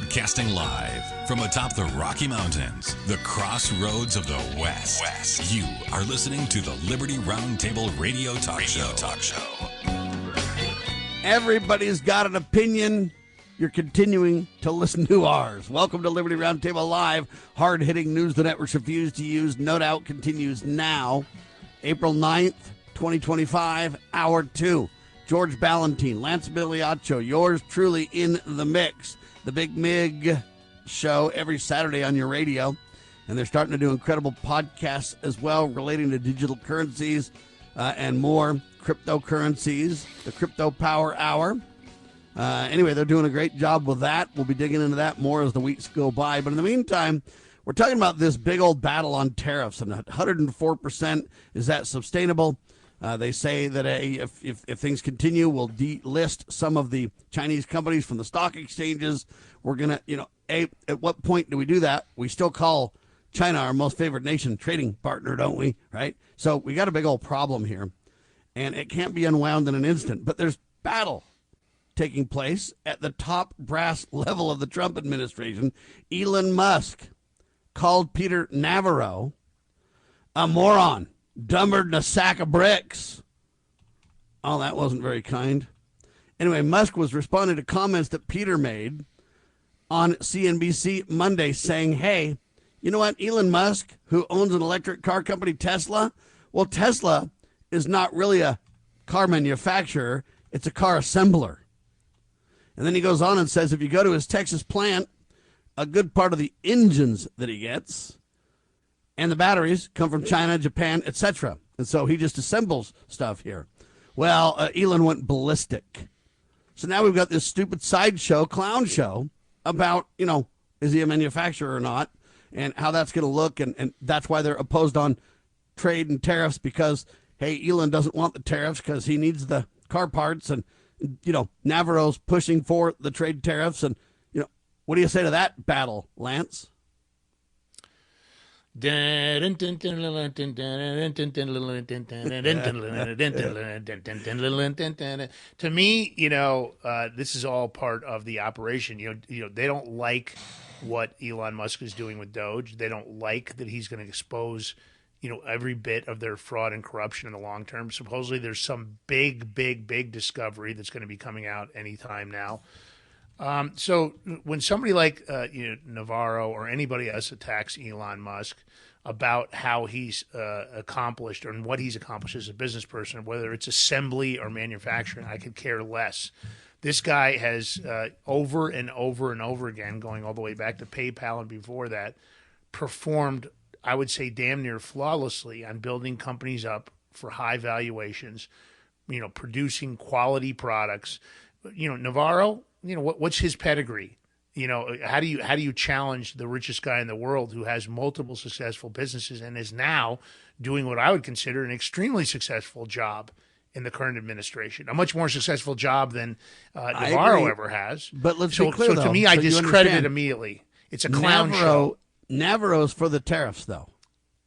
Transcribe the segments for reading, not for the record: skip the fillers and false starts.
Broadcasting live from atop the Rocky Mountains, the crossroads of the West. You are listening to the Liberty Roundtable Radio Talk Show. Everybody's got an opinion. You're continuing to listen to ours. Welcome to Liberty Roundtable Live. Hard-hitting news the networks refuse to use. No Doubt continues now. April 9th, 2025, Hour 2. George Ballantine, Lance Migliaccio, yours truly in the mix. The Big Mig show every Saturday on your radio. And they're starting to do incredible podcasts as well relating to digital currencies and more cryptocurrencies. The Crypto Power Hour. Anyway, they're doing a great job with that. We'll be digging into that more as the weeks go by. But in the meantime, we're talking about this big old battle on tariffs. And 104%, is that sustainable? They say that if things continue, we'll delist some of the Chinese companies from the stock exchanges. We're going to, at what point do we do that? We still call China our most favored nation trading partner, don't we? Right? So we got a big old problem here, and it can't be unwound in an instant. But there's battle taking place at the top brass level of the Trump administration. Elon Musk called Peter Navarro a moron. Dumber than a sack of bricks. Oh, that wasn't very kind. Anyway, Musk was responding to comments that Peter made on CNBC Monday saying, hey, you know what, Elon Musk, who owns an electric car company, Tesla, well, Tesla is not really a car manufacturer. It's a car assembler. And then he goes on and says if you go to his Texas plant, a good part of the engines that he gets and the batteries come from China, Japan, etc. And so he just assembles stuff here. Well, Elon went ballistic. So now we've got this stupid sideshow, clown show about, is he a manufacturer or not, and how that's going to look. And that's why they're opposed on trade and tariffs because, hey, Elon doesn't want the tariffs because he needs the car parts. And, Navarro's pushing for the trade tariffs. And, what do you say to that battle, Lance? To me, this is all part of the operation. They don't like what Elon Musk is doing with Doge. They don't like that he's going to expose, every bit of their fraud and corruption in the long term. Supposedly there's some big discovery that's going to be coming out anytime now. So when somebody like Navarro or anybody else attacks Elon Musk about how he's accomplished and what he's accomplished as a business person, whether it's assembly or manufacturing, I could care less. This guy has over and over and over again, going all the way back to PayPal and before that, performed, I would say, damn near flawlessly on building companies up for high valuations, producing quality products. Navarro, what's his pedigree? How do you challenge the richest guy in the world who has multiple successful businesses and is now doing what I would consider an extremely successful job in the current administration, a much more successful job than Navarro ever has. But let's be clear, so to me, I discredit it immediately. It's a clown show. Navarro's for the tariffs, though.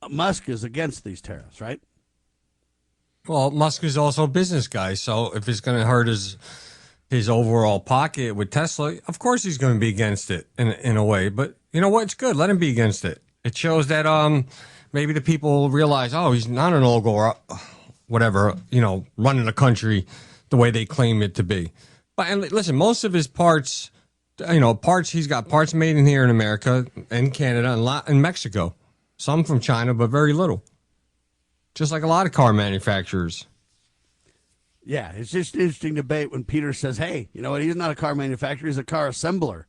Musk is against these tariffs, right? Well, Musk is also a business guy, so if it's going to hurt his overall pocket with Tesla, of course he's going to be against it in a way. But you know what? It's good. Let him be against it. It shows that maybe the people realize, oh, he's not an oligarch or whatever, running the country the way they claim it to be. But and listen, most of his parts, he's got parts made in here in America and Canada and in Mexico. Some from China, but very little. Just like a lot of car manufacturers. Yeah, it's just an interesting debate when Peter says, hey, you know what, he's not a car manufacturer, he's a car assembler.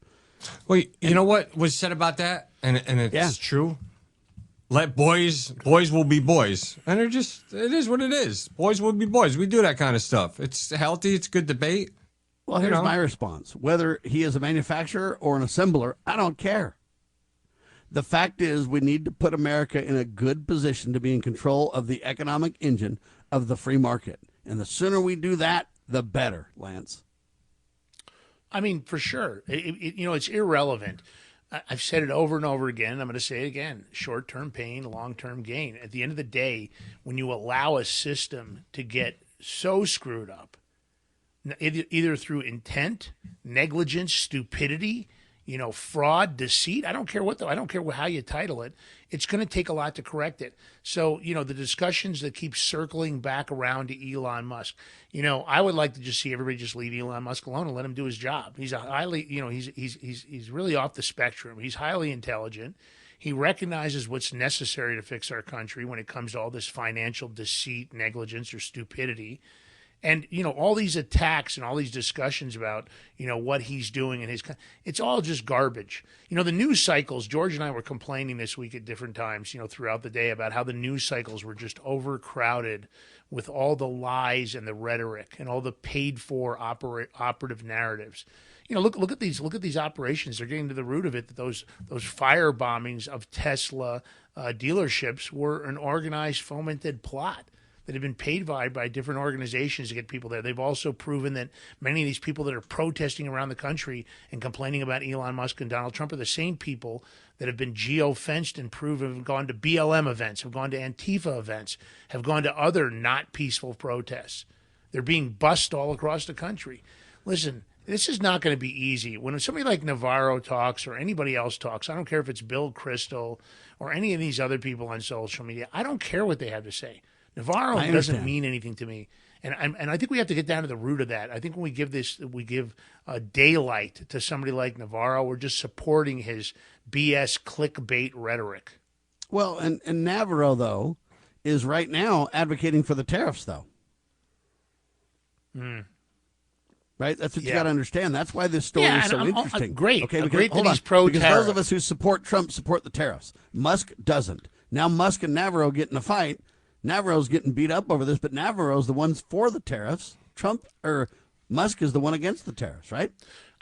Well, you know what was said about that? And it's true. Let boys will be boys. And it is what it is. Boys will be boys. We do that kind of stuff. It's healthy. It's good debate. Well, here's my response. Whether he is a manufacturer or an assembler, I don't care. The fact is we need to put America in a good position to be in control of the economic engine of the free market. And the sooner we do that, the better, Lance. I mean, for sure. It's irrelevant. I've said it over and over again. I'm going to say it again. Short-term pain, long-term gain. At the end of the day, when you allow a system to get so screwed up, either through intent, negligence, stupidity, fraud, deceit. I don't care how you title it. It's going to take a lot to correct it. So, the discussions that keep circling back around to Elon Musk, I would like to just see everybody just leave Elon Musk alone and let him do his job. He's a highly, he's really off the spectrum. He's highly intelligent. He recognizes what's necessary to fix our country when it comes to all this financial deceit, negligence, or stupidity. And, all these attacks and all these discussions about, what he's doing and it's all just garbage. The news cycles, George and I were complaining this week at different times, throughout the day about how the news cycles were just overcrowded with all the lies and the rhetoric and all the paid for operative narratives. Look at these operations. They're getting to the root of it, that those fire bombings of Tesla dealerships were an organized, fomented plot that have been paid by different organizations to get people there. They've also proven that many of these people that are protesting around the country and complaining about Elon Musk and Donald Trump are the same people that have been geo-fenced and proven have gone to BLM events, have gone to Antifa events, have gone to other not peaceful protests. They're being bussed all across the country. Listen, this is not going to be easy. When somebody like Navarro talks or anybody else talks, I don't care if it's Bill Kristol or any of these other people on social media, I don't care what they have to say. Navarro doesn't mean anything to me, and I think we have to get down to the root of that. I think when we give daylight to somebody like Navarro, we're just supporting his BS clickbait rhetoric. Well, and Navarro though is right now advocating for the tariffs, though. Right, that's what you got to understand. That's why this story is so interesting. Great, okay, great that he's pro-tariff. Because those of us who support Trump support the tariffs. Musk doesn't. Now Musk and Navarro get in a fight. Navarro's getting beat up over this, but Navarro's the one's for the tariffs. Musk is the one against the tariffs, right?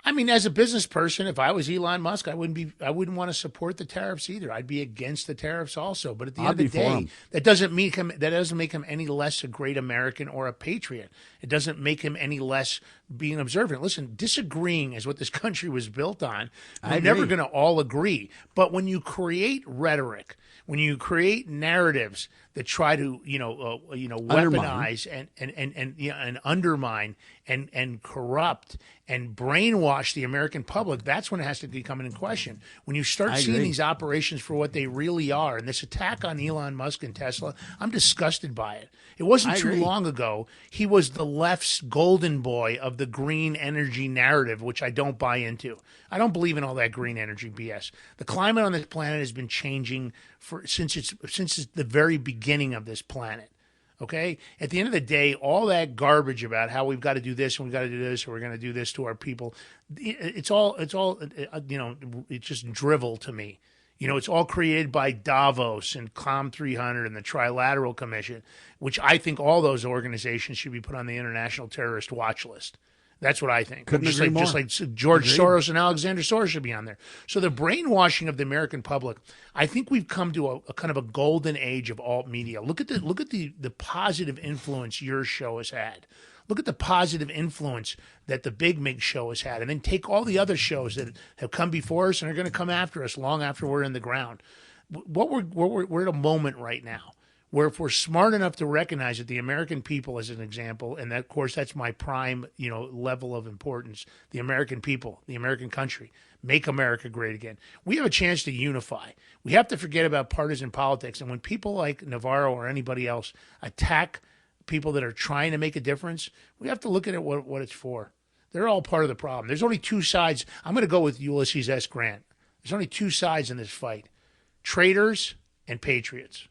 I mean, as a business person, if I was Elon Musk, I wouldn't want to support the tariffs either. I'd be against the tariffs also. But at the end of the day, that doesn't make him any less a great American or a patriot. It doesn't make him any less being observant. Listen, disagreeing is what this country was built on. We're never going to all agree. But when you create rhetoric, when you create narratives that try to weaponize and undermine and corrupt and brainwash the American public, that's when it has to be coming in question. When you start seeing these operations for what they really are, and this attack on Elon Musk and Tesla, I'm disgusted by it. It wasn't too long ago he was the left's golden boy of the green energy narrative, which I don't buy into. I don't believe in all that green energy BS. The climate on this planet has been changing since the very beginning of this planet. Okay? At the end of the day, all that garbage about how we've got to do this and we've got to do this or we're going to do this to our people, it's just drivel to me. It's all created by Davos and COM 300 and the Trilateral Commission, which I think all those organizations should be put on the International Terrorist Watch List. That's what I think. Just like George Soros and Alexander Soros should be on there. So the brainwashing of the American public, I think we've come to a kind of a golden age of alt media. Look at the positive influence your show has had. Look at the positive influence that the Big Mig show has had, and then take all the other shows that have come before us and are going to come after us long after we're in the ground. We're at a moment right now where if we're smart enough to recognize that the American people, as an example, and that, of course, that's my prime, level of importance, the American people, the American country, make America great again. We have a chance to unify. We have to forget about partisan politics. And when people like Navarro or anybody else attack people that are trying to make a difference, we have to look at it what it's for. They're all part of the problem. There's only two sides. I'm going to go with Ulysses S. Grant. There's only two sides in this fight: traitors and patriots.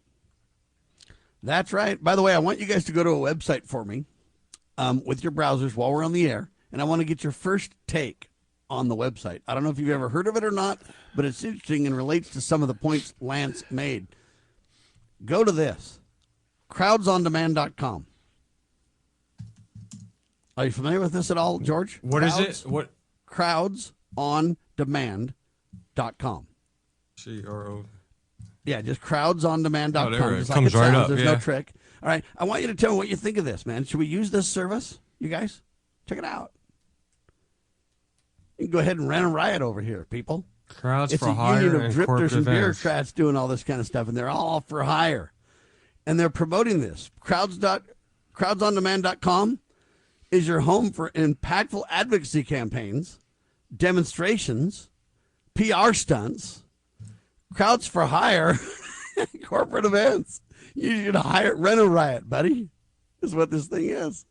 That's right. By the way, I want you guys to go to a website for me with your browsers while we're on the air, and I want to get your first take on the website. I don't know if you've ever heard of it or not, but it's interesting and relates to some of the points Lance made. Go to this, crowdsondemand.com. Are you familiar with this at all, George? What is it? What? Crowdsondemand.com. C-R-O. Yeah, just crowdsondemand.com. Oh, it comes right up. There's no trick. All right, I want you to tell me what you think of this, man. Should we use this service, you guys? Check it out. You can go ahead and rent a riot over here, people. Crowds it's for a hire union of and drifters and events. bureaucrats doing all this kind of stuff, and they're all for hire. And they're promoting this. Crowdsondemand.com is your home for impactful advocacy campaigns, demonstrations, PR stunts, crowds for hire, corporate events. You should rent a riot, buddy, is what this thing is.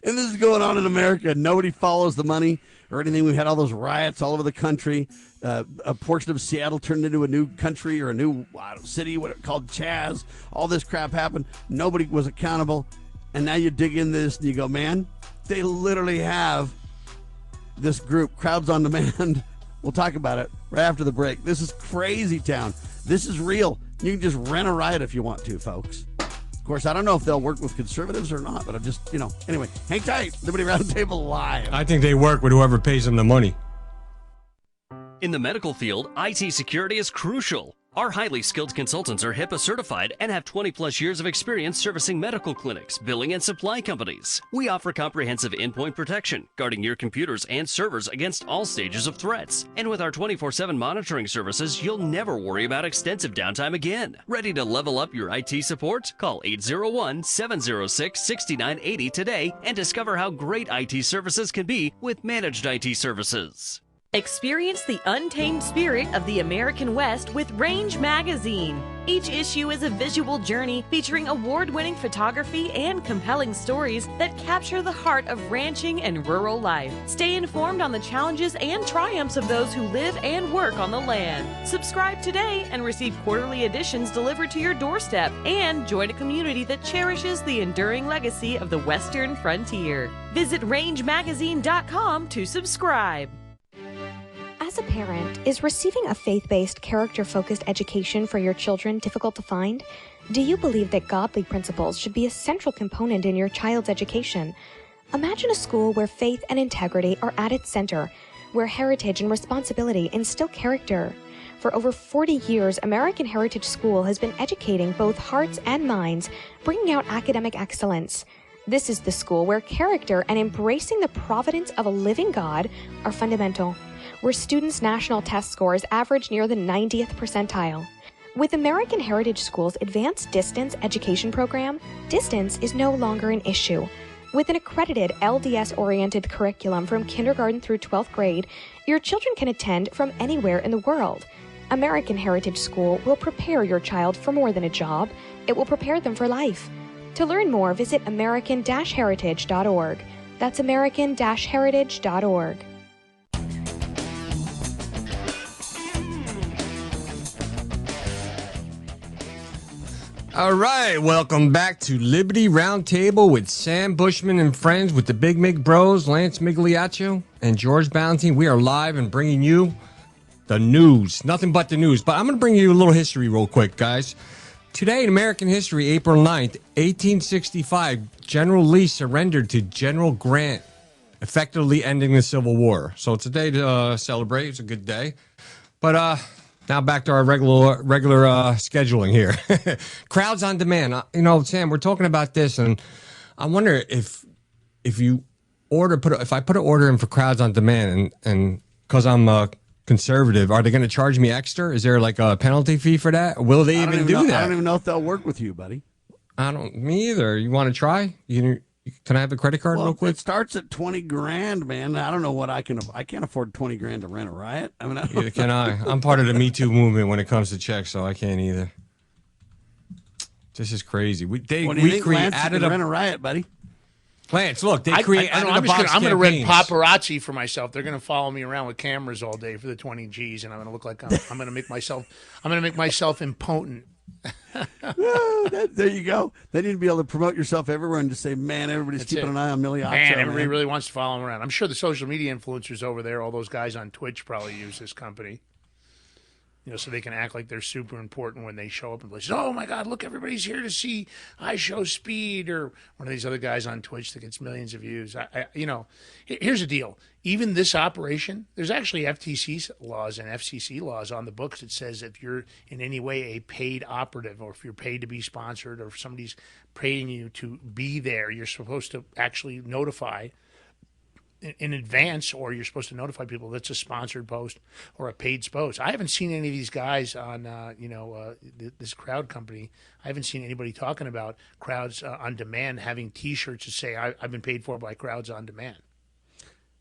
And this is going on in America. Nobody follows the money or anything. We've had all those riots all over the country. A portion of Seattle turned into a new country or a new city, what it called Chaz. All this crap happened. Nobody was accountable. And now you dig in this and you go, man, they literally have this group, Crowds on Demand. We'll talk about it right after the break. This is crazy town. This is real. You can just rent a riot if you want to, folks. Of course, I don't know if they'll work with conservatives or not, but I'm just, anyway, hang tight. Liberty Roundtable Live. I think they work with whoever pays them the money. In the medical field, IT security is crucial. Our highly skilled consultants are HIPAA certified and have 20-plus years of experience servicing medical clinics, billing, and supply companies. We offer comprehensive endpoint protection, guarding your computers and servers against all stages of threats. And with our 24/7 monitoring services, you'll never worry about extensive downtime again. Ready to level up your IT support? Call 801-706-6980 today and discover how great IT services can be with managed IT services. Experience the untamed spirit of the American West with Range Magazine. Each issue is a visual journey featuring award-winning photography and compelling stories that capture the heart of ranching and rural life. Stay informed on the challenges and triumphs of those who live and work on the land. Subscribe today and receive quarterly editions delivered to your doorstep, and join a community that cherishes the enduring legacy of the Western frontier. Visit rangemagazine.com to subscribe. As a parent, is receiving a faith-based, character-focused education for your children difficult to find? Do you believe that godly principles should be a central component in your child's education? Imagine a school where faith and integrity are at its center, where heritage and responsibility instill character. For over 40 years, American Heritage School has been educating both hearts and minds, bringing out academic excellence. This is the school where character and embracing the providence of a living God are fundamental, where students' national test scores average near the 90th percentile. With American Heritage School's advanced distance education program, distance is no longer an issue. With an accredited LDS-oriented curriculum from kindergarten through 12th grade, your children can attend from anywhere in the world. American Heritage School will prepare your child for more than a job. It will prepare them for life. To learn more, visit american-heritage.org. That's american-heritage.org. All right, welcome back to Liberty Roundtable with Sam Bushman and friends with the Big Mig Bros, Lance Migliaccio and George Ballantine. We are live and bringing you the news, nothing but the news. But I'm going to bring you a little history real quick, guys. Today in American history, April 9th, 1865, General Lee surrendered to General Grant, effectively ending the Civil War. So it's a day to celebrate. It's a good day. But now back to our regular scheduling here. Crowds on demand. Sam, we're talking about this, and I wonder if you if I put an order in for crowds on demand, and because I'm a conservative, are they going to charge me extra? Is there like a penalty fee for that? Will they even do that? I don't even know if they'll work with you, buddy. Me either. You want to try? Can I have a credit card real quick? It starts at $20,000, man. I don't know what I can't afford $20,000 to rent a riot. I mean, Neither can I. I'm part of the Me Too movement when it comes to checks, so I can't either. This is crazy. We created rent a riot, buddy. Lance, look, they created I'm going to rent paparazzi for myself. They're going to follow me around with cameras all day for the 20 G's, and I'm going to look like I'm going to make myself impotent. There you go. They need to be able to promote yourself everywhere and just say, man, everybody's keeping an eye on Migliaccio. Man, everybody really wants to follow him around. I'm sure the social media influencers over there, all those guys on Twitch probably use this company. So they can act like they're super important when they show up in places. Oh, my God, look, everybody's here to see I Show Speed, or one of these other guys on Twitch that gets millions of views. Here's the deal. Even this operation, there's actually FTC laws and FCC laws on the books that says if you're in any way a paid operative, or if you're paid to be sponsored, or if somebody's paying you to be there, you're supposed to actually notify in advance, or you're supposed to notify people that's a sponsored post or a paid post. I haven't seen any of these guys on, this crowd company. I haven't seen anybody talking about Crowds on Demand having T-shirts that say, I've been paid for by Crowds on Demand.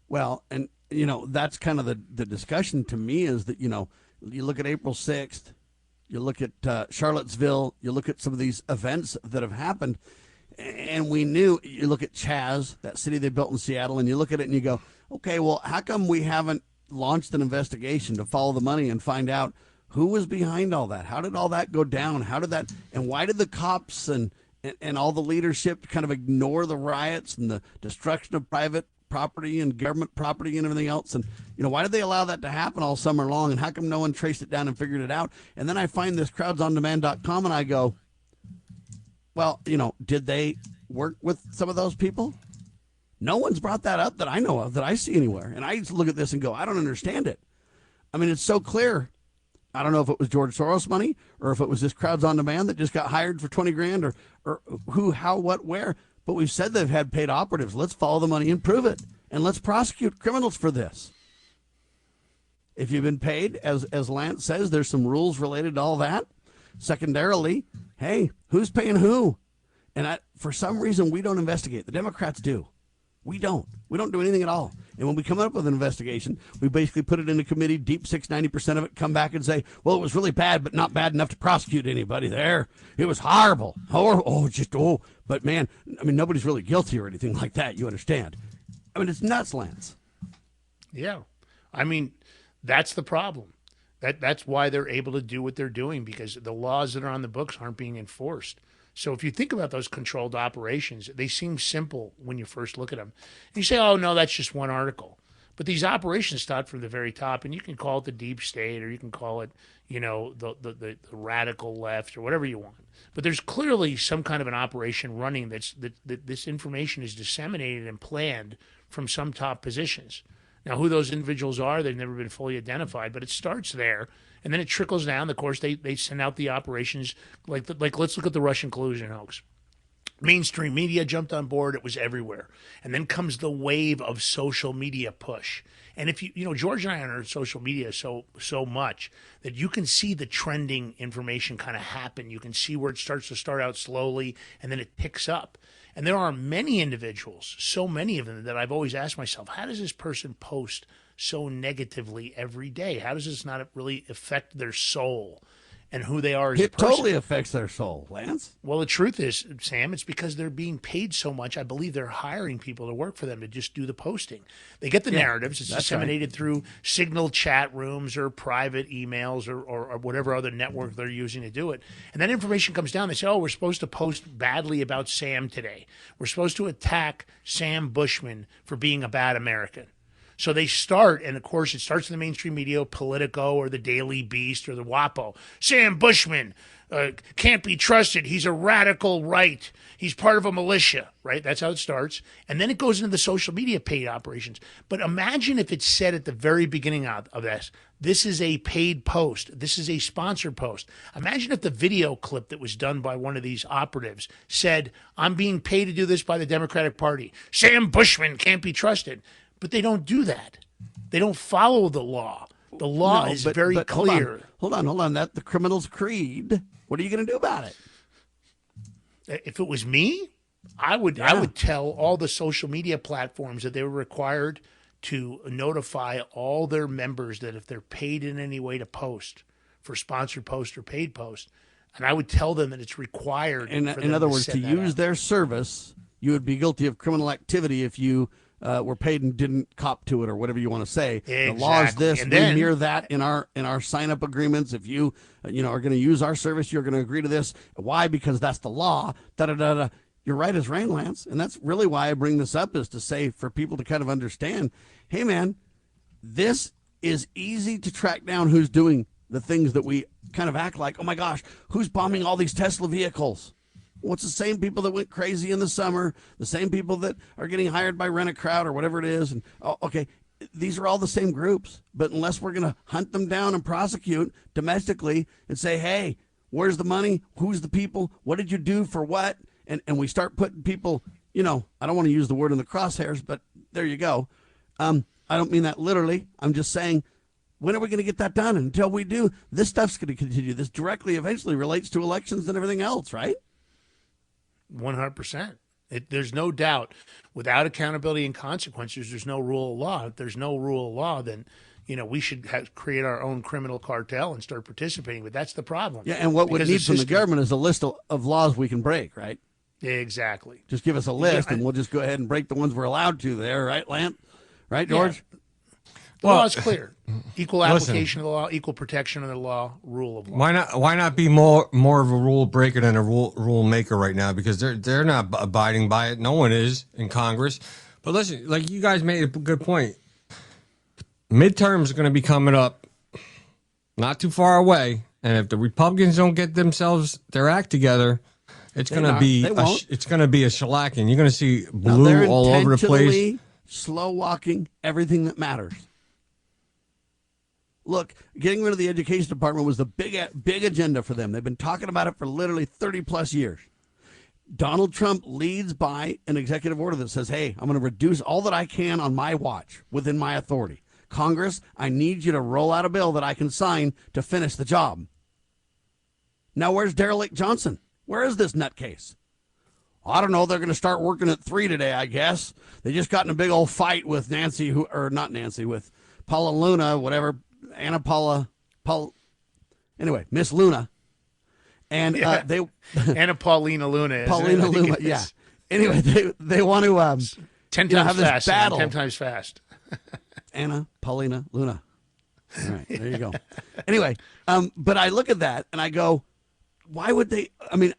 Well, and that's kind of the discussion to me is that, you look at April 6th, you look at Charlottesville, you look at some of these events that have happened, and we knew, you look at Chaz, that city they built in Seattle, and you look at it and you go, okay, well, how come we haven't launched an investigation to follow the money and find out who was behind all that? How did all that go down? How did that, and why did the cops and all the leadership kind of ignore the riots and the destruction of private property and government property and everything else? And, why did they allow that to happen all summer long? And how come no one traced it down and figured it out? And then I find this crowdsondemand.com and I go, well, did they work with some of those people? No one's brought that up that I know of, that I see anywhere. And I just look at this and go, I don't understand it. I mean, it's so clear. I don't know if it was George Soros money or if it was this Crowds on Demand that just got hired for 20 grand or who, how, what, where. But we've said they've had paid operatives. Let's follow the money and prove it. And let's prosecute criminals for this. If you've been paid, as Lance says, there's some rules related to all that. Secondarily, hey, who's paying who? And for some reason, we don't investigate. The Democrats do. We don't. We don't do anything at all. And when we come up with an investigation, we basically put it in a committee, deep 90% of it, come back and say, well, it was really bad, but not bad enough to prosecute anybody there. It was horrible. But man, I mean, nobody's really guilty or anything like that. You understand? I mean, it's nuts, Lance. Yeah. I mean, that's the problem. That's why they're able to do what they're doing, because the laws that are on the books aren't being enforced. So if you think about those controlled operations, they seem simple when you first look at them. And you say, oh, no, that's just one article. But these operations start from the very top, and you can call it the deep state, or you can call it, the radical left, or whatever you want. But there's clearly some kind of an operation running that this information is disseminated and planned from some top positions. Now, who those individuals are, they've never been fully identified, but it starts there. And then it trickles down. Of course, they send out the operations. Like let's look at the Russian collusion hoax. Mainstream media jumped on board. It was everywhere. And then comes the wave of social media push. And if George and I are on social media so much that you can see the trending information kind of happen. You can see where it starts to start out slowly, and then it picks up. And there are many individuals, so many of them, that I've always asked myself, how does this person post so negatively every day? How does this not really affect their soul and who they are as a person? It totally affects their soul, Lance. Well, the truth is, Sam, it's because they're being paid so much. I believe they're hiring people to work for them to just do the posting. They get the narratives. It's disseminated through Signal chat rooms or private emails or whatever other network they're using to do it. And that information comes down. They say, oh, we're supposed to post badly about Sam today. We're supposed to attack Sam Bushman for being a bad American. So they start, and of course it starts in the mainstream media, Politico or the Daily Beast or the WAPO. Sam Bushman can't be trusted. He's a radical right. He's part of a militia, right? That's how it starts. And then it goes into the social media paid operations. But imagine if it said at the very beginning of this is a paid post. This is a sponsored post. Imagine if the video clip that was done by one of these operatives said, I'm being paid to do this by the Democratic Party. Sam Bushman can't be trusted. But they don't do that. They don't follow the law. The law is very clear. Hold on. That's the criminal's creed. What are you going to do about it? If it was me, I would tell all the social media platforms that they were required to notify all their members that if they're paid in any way to post, for sponsored post or paid post, and I would tell them that it's required. In other words, to use their service, you would be guilty of criminal activity if you were paid and didn't cop to it, or whatever you want to say. Exactly. The law is this. We mirror that in our sign-up agreements. If you are going to use our service, you're going to agree to this. Why? Because that's the law. Da-da-da-da. You're right as rain, Lance. And that's really why I bring this up, is to say, for people to kind of understand, hey, man, this is easy to track down who's doing the things that we kind of act like, oh, my gosh, who's bombing all these Tesla vehicles? Well, it's the same people that went crazy in the summer, the same people that are getting hired by Rent-A-Crowd or whatever it is. And these are all the same groups. But unless we're going to hunt them down and prosecute domestically and say, hey, where's the money? Who's the people? What did you do for what? And we start putting people, I don't want to use the word in the crosshairs, but there you go. I don't mean that literally. I'm just saying, when are we going to get that done? And until we do, this stuff's going to continue. This directly eventually relates to elections and everything else, right? 100%. There's no doubt. Without accountability and consequences, there's no rule of law. If there's no rule of law, then we should create our own criminal cartel and start participating. But that's the problem. Yeah, and what we need from the government is a list of laws we can break, right? Exactly. Just give us a list, and we'll just go ahead and break the ones we're allowed to there, right, Lance? Right, George? Yeah. The law is clear. Equal application of the law, equal protection of the law, rule of law. Why not be more of a rule breaker than a rule maker right now? Because they're not abiding by it. No one is in Congress. But listen, like you guys made a good point. Midterms are going to be coming up not too far away. And if the Republicans don't get their act together, it's going to be a shellacking. You're going to see blue all over the place. Slow walking everything that matters. Look, getting rid of the education department was the big agenda for them. They've been talking about it for literally 30 plus years. Donald Trump leads by an executive order that says, hey, I'm going to reduce all that I can on my watch within my authority. Congress, I need you to roll out a bill that I can sign to finish the job. Now, where's Derelict Johnson? Where is this nutcase? I don't know. They're going to start working at 3 today, I guess. They just got in a big old fight with with Paula Luna, whatever. Anyway, Miss Luna. And they Anna Paulina Luna. Paulina Luna, yeah. Anyway, they want to 10 times have fast. This battle. 10 times fast. Anna Paulina Luna. All right, there you go. Anyway, but I look at that and I go, why would they? I mean,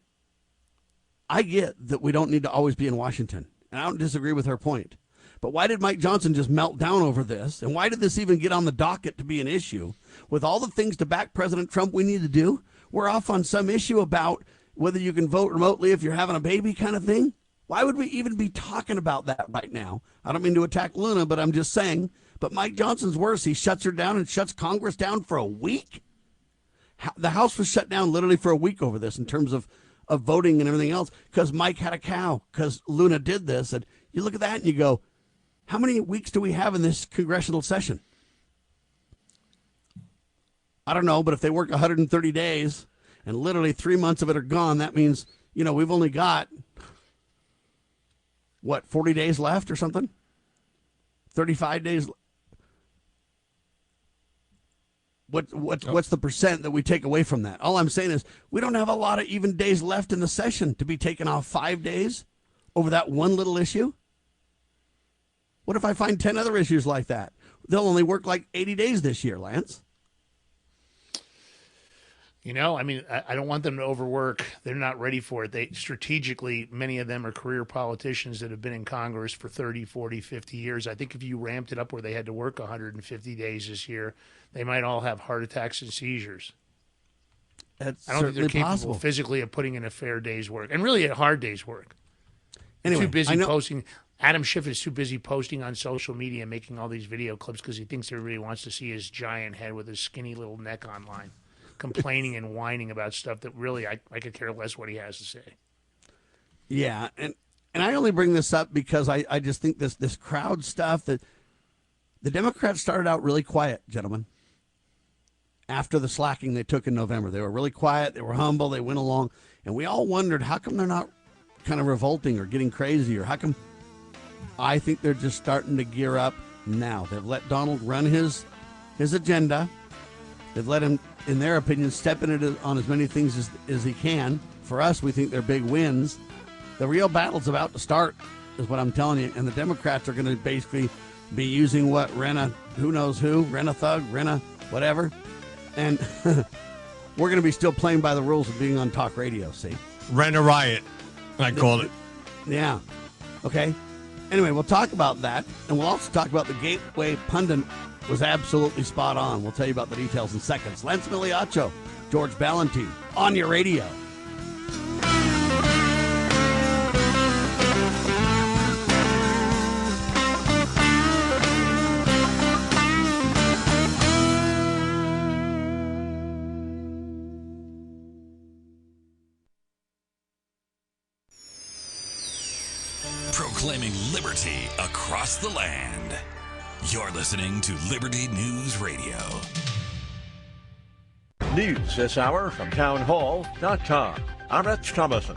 I get that we don't need to always be in Washington, and I don't disagree with her point. But why did Mike Johnson just melt down over this? And why did this even get on the docket to be an issue? With all the things to back President Trump we need to do, we're off on some issue about whether you can vote remotely if you're having a baby kind of thing. Why would we even be talking about that right now? I don't mean to attack Luna, but I'm just saying. But Mike Johnson's worse. He shuts her down and shuts Congress down for a week. The House was shut down literally for a week over this in terms of voting and everything else because Mike had a cow, because Luna did this. And you look at that and you go, how many weeks do we have in this congressional session? I don't know, but if they work 130 days and literally 3 months of it are gone, that means, we've only got, 40 days left or something? 35 days. What's the percent that we take away from that? All I'm saying is we don't have a lot of even days left in the session to be taken off 5 days over that one little issue. What if I find 10 other issues like that? They'll only work like 80 days this year, Lance. I don't want them to overwork. They're not ready for it. Strategically, many of them are career politicians that have been in Congress for 30, 40, 50 years. I think if you ramped it up where they had to work 150 days this year, they might all have heart attacks and seizures. I don't think they're capable physically of putting in a fair day's work, and really a hard day's work. Anyway, too busy posting. Adam Schiff is too busy posting on social media and making all these video clips because he thinks everybody wants to see his giant head with his skinny little neck online, complaining and whining about stuff that really I could care less what he has to say. Yeah, and I only bring this up because I just think this crowd stuff, that the Democrats started out really quiet, gentlemen. After the slacking they took in November, they were really quiet, they were humble, they went along, and we all wondered how come they're not kind of revolting or getting crazy, or how come. I think they're just starting to gear up now. They've let Donald run his agenda. They've let him, in their opinion, step in it on as many things as he can. For us, we think they're big wins. The real battle's about to start, is what I'm telling you. And the Democrats are going to basically be using who knows who, rent-a-thug, whatever. And we're going to be still playing by the rules of being on talk radio, see? Rent a riot, I called it. Yeah. Okay. Anyway, we'll talk about that, and we'll also talk about the Gateway Pundit was absolutely spot on. We'll tell you about the details in seconds. Lance Miliaccio, George Ballantine, on your radio. Proclaiming liberty across the land. You're listening to Liberty News Radio. News this hour from townhall.com. I'm Rich Thomason.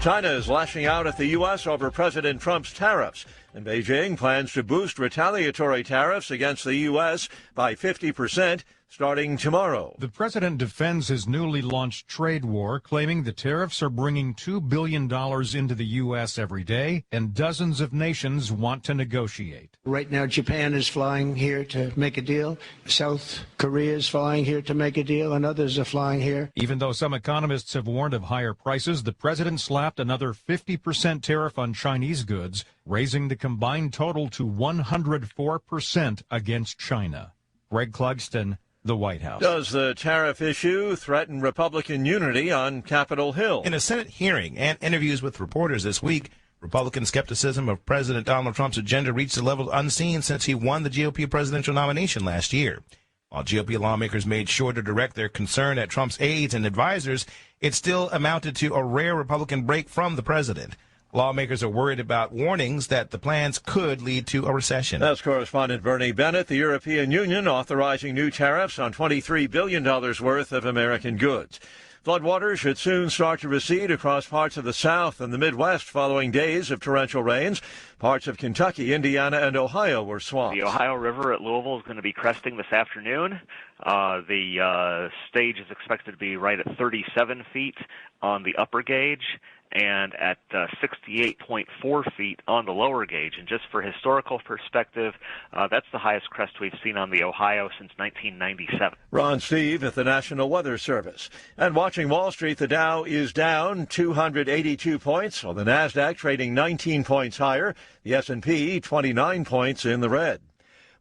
China is lashing out at the U.S. over President Trump's tariffs, and Beijing plans to boost retaliatory tariffs against the U.S. by 50% starting tomorrow. The president defends his newly launched trade war, claiming the tariffs are bringing $2 billion into the U.S. every day, and dozens of nations want to negotiate. Right now, Japan is flying here to make a deal. South Korea is flying here to make a deal, and others are flying here. Even though some economists have warned of higher prices, the president slapped another 50% tariff on Chinese goods, raising the combined total to 104% against China. Greg Clugston, the White House. Does the tariff issue threaten Republican unity on Capitol Hill? In a Senate hearing and interviews with reporters this week, Republican skepticism of President Donald Trump's agenda reached a level unseen since he won the GOP presidential nomination last year. While GOP lawmakers made sure to direct their concern at Trump's aides and advisors, it still amounted to a rare Republican break from the president. Lawmakers are worried about warnings that the plans could lead to a recession. That's correspondent Bernie Bennett. The European Union authorizing new tariffs on $23 billion worth of American goods. Floodwaters should soon start to recede across parts of the South and the Midwest following days of torrential rains. Parts of Kentucky, Indiana, and Ohio were swamped. The Ohio River at Louisville is going to be cresting this afternoon. The stage is expected to be right at 37 feet on the upper gauge and at 68.4 feet on the lower gauge. And just for historical perspective, that's the highest crest we've seen on the Ohio since 1997. Ron Steve at the National Weather Service. And watching Wall Street, the Dow is down 282 points, while the NASDAQ trading 19 points higher, the S&P 29 points in the red.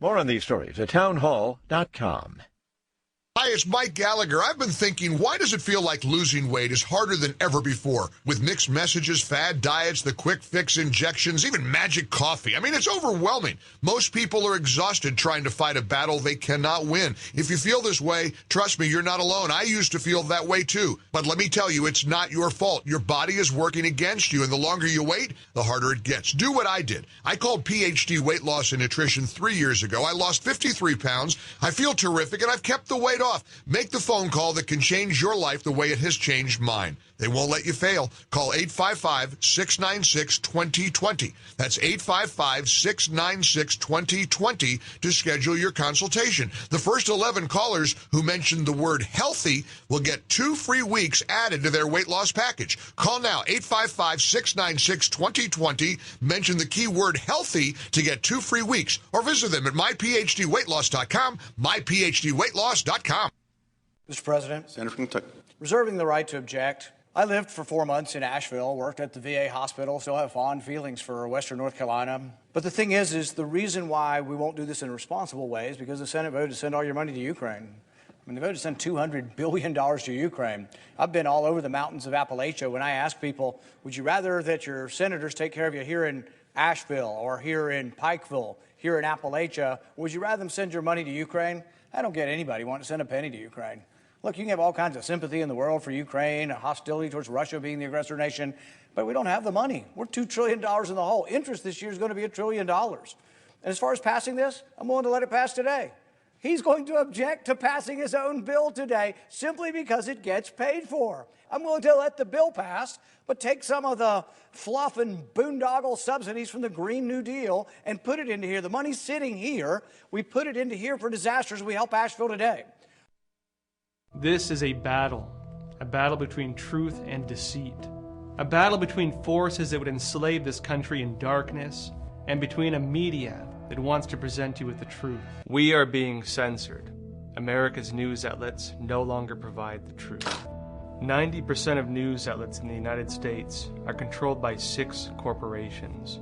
More on these stories at townhall.com. Hi, it's Mike Gallagher. I've been thinking, why does it feel like losing weight is harder than ever before? With mixed messages, fad diets, the quick fix injections, even magic coffee. I mean, it's overwhelming. Most people are exhausted trying to fight a battle they cannot win. If you feel this way, trust me, you're not alone. I used to feel that way too. But let me tell you, it's not your fault. Your body is working against you, and the longer you wait, the harder it gets. Do what I did. I called PhD Weight Loss and Nutrition 3 years ago. I lost 53 pounds. I feel terrific, and I've kept the weight off. Make the phone call that can change your life the way it has changed mine. They won't let you fail. Call 855-696-2020. That's 855-696-2020 to schedule your consultation. The first 11 callers who mentioned the word healthy will get 2 free weeks added to their weight loss package. Call now, 855-696-2020. Mention the keyword healthy to get 2 free weeks. Or visit them at myphdweightloss.com, myphdweightloss.com. Mr. President, Senator from Kentucky. Reserving the right to object. I lived for 4 months in Asheville, worked at the VA hospital, still have fond feelings for Western North Carolina. But the thing is the reason why we won't do this in a responsible way is because the Senate voted to send all your money to Ukraine. I mean, they voted to send $200 billion to Ukraine. I've been all over the mountains of Appalachia when I ask people, would you rather that your senators take care of you here in Asheville or here in Pikeville, here in Appalachia? Would you rather them send your money to Ukraine? I don't get anybody wanting to send a penny to Ukraine. Look, you can have all kinds of sympathy in the world for Ukraine, hostility towards Russia being the aggressor nation, but we don't have the money. We're $2 trillion in the hole. Interest this year is going to be $1 trillion. And as far as passing this, I'm willing to let it pass today. He's going to object to passing his own bill today simply because it gets paid for. I'm willing to let the bill pass, but take some of the fluff and boondoggle subsidies from the Green New Deal and put it into here. The money's sitting here. We put it into here for disasters. We help Asheville today. This is a battle between truth and deceit, a battle between forces that would enslave this country in darkness and between a media that wants to present you with the truth. We are being censored. America's news outlets no longer provide the truth. 90% of news outlets in the United States are controlled by 6 corporations.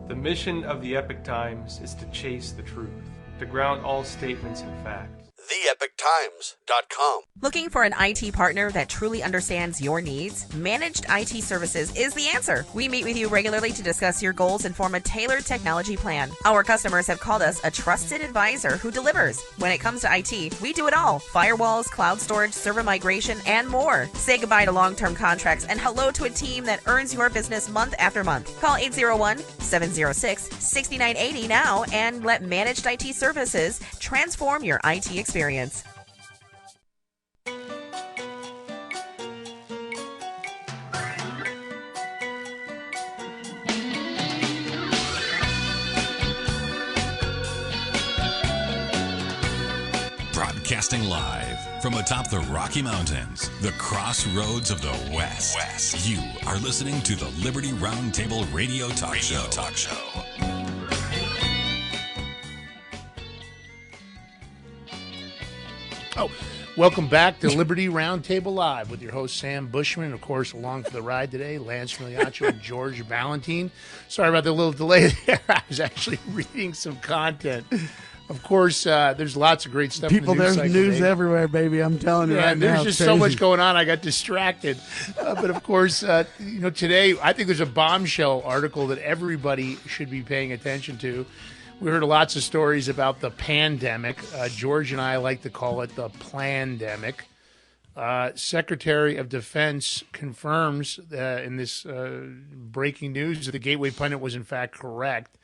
The mission of the Epoch Times is to chase the truth, to ground all statements in fact. TheEpochTimes.com. Looking for an IT partner that truly understands your needs? Managed IT Services is the answer. We meet with you regularly to discuss your goals and form a tailored technology plan. Our customers have called us a trusted advisor who delivers. When it comes to IT, we do it all. Firewalls, cloud storage, server migration, and more. Say goodbye to long-term contracts and hello to a team that earns your business month after month. Call 801-706-6980 now and let Managed IT Services transform your IT experience. Broadcasting live from atop the Rocky Mountains, the crossroads of the West. You are listening to the Liberty Roundtable Radio Talk Show. Oh, welcome back to Liberty Roundtable Live with your host, Sam Bushman. Of course, along for the ride today, Lance Migliaccio and George Valentine. Sorry about the little delay there. I was actually reading some content. Of course, there's lots of great stuff. People, in the news there's cycle news today. everywhere, baby. I'm telling you right now. There's just so much going on. I got distracted. But of course, today I think there's a bombshell article that everybody should be paying attention to. We heard lots of stories about the pandemic. George and I like to call it the plandemic. Secretary of Defense confirms in this breaking news that the Gateway Pundit was in fact correct.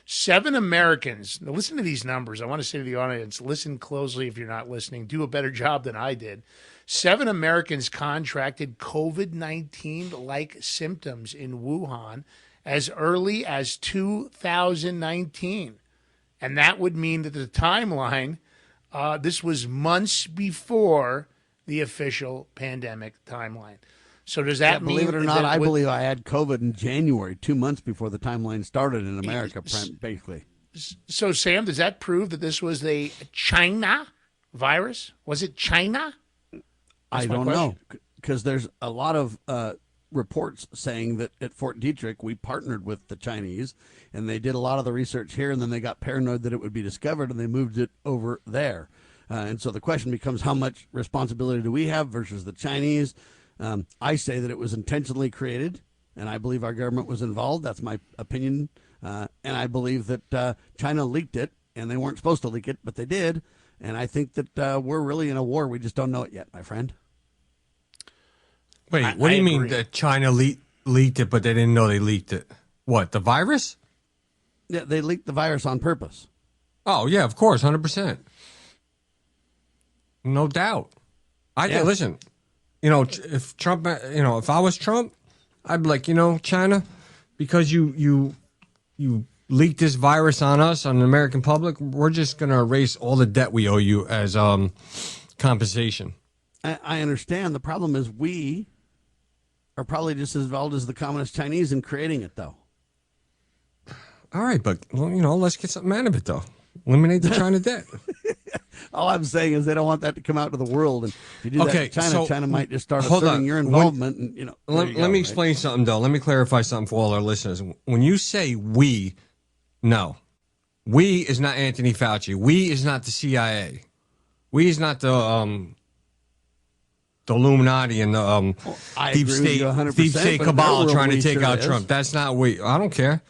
7 Americans, now listen to these numbers. I want to say to the audience, listen closely if you're not listening. Do a better job than I did. 7 Americans contracted COVID-19-like symptoms in Wuhan as early as 2019. And that would mean that the timeline, this was months before the official pandemic timeline. So does that mean... Believe it or not, I believe I had COVID in January, 2 months before the timeline started in America, basically. So, Sam, does that prove that this was a China virus? Was it China? I don't know, because there's a lot of reports saying that at Fort Detrick we partnered with the Chinese, and they did a lot of the research here, and then they got paranoid that it would be discovered, and they moved it over there. And so the question becomes, how much responsibility do we have versus the Chinese? I say that it was intentionally created, and I believe our government was involved. That's my opinion. And I believe that China leaked it, and they weren't supposed to leak it, but they did. And I think that we're really in a war. We just don't know it yet, my friend. Wait, what do you mean that China leaked it, but they didn't know they leaked it? What, the virus? Yeah, they leaked the virus on purpose. Oh, yeah, of course, 100%. No doubt. Listen, if Trump, if I was Trump, I'd be like, China, because you leaked this virus on us, on the American public, we're just going to erase all the debt we owe you as compensation. I understand. The problem is we are probably just as involved as the communist Chinese in creating it, though. All right, but, let's get something out of it, though. Eliminate the China debt. All I'm saying is they don't want that to come out to the world. And if you do that to China, so, China might just start asserting your involvement. Let me explain something, though. Let me clarify something for all our listeners. When you say we, no. We is not Anthony Fauci. We is not the CIA. We is not the Illuminati and the deep state cabal trying to take out Trump. That's not we. I don't care.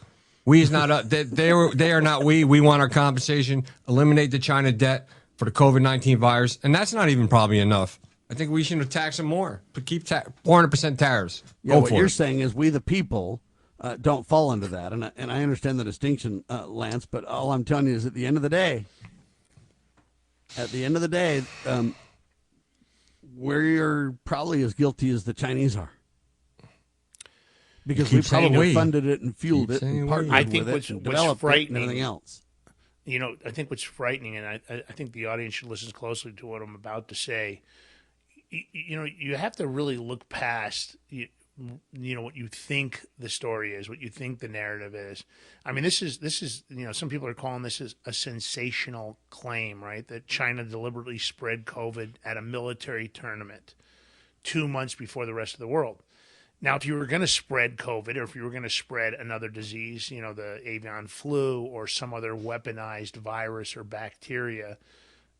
We is not. They are not we. We want our compensation. Eliminate the China debt for the COVID-19 virus, and that's not even probably enough. I think we should tax them more. But keep 400% tariffs. Yeah, what you're saying is we the people don't fall into that, and I understand the distinction, Lance. But all I'm telling you is, at the end of the day, we're probably as guilty as the Chinese are. Because we probably funded it and fueled it and partnered with it and developed it and everything else. I think what's frightening, and I think the audience should listen closely to what I'm about to say, you have to really look past, what you think the story is, what you think the narrative is. I mean, this is some people are calling this a sensational claim, right? That China deliberately spread COVID at a military tournament 2 months before the rest of the world. Now, if you were going to spread COVID, or if you were going to spread another disease, the avian flu or some other weaponized virus or bacteria,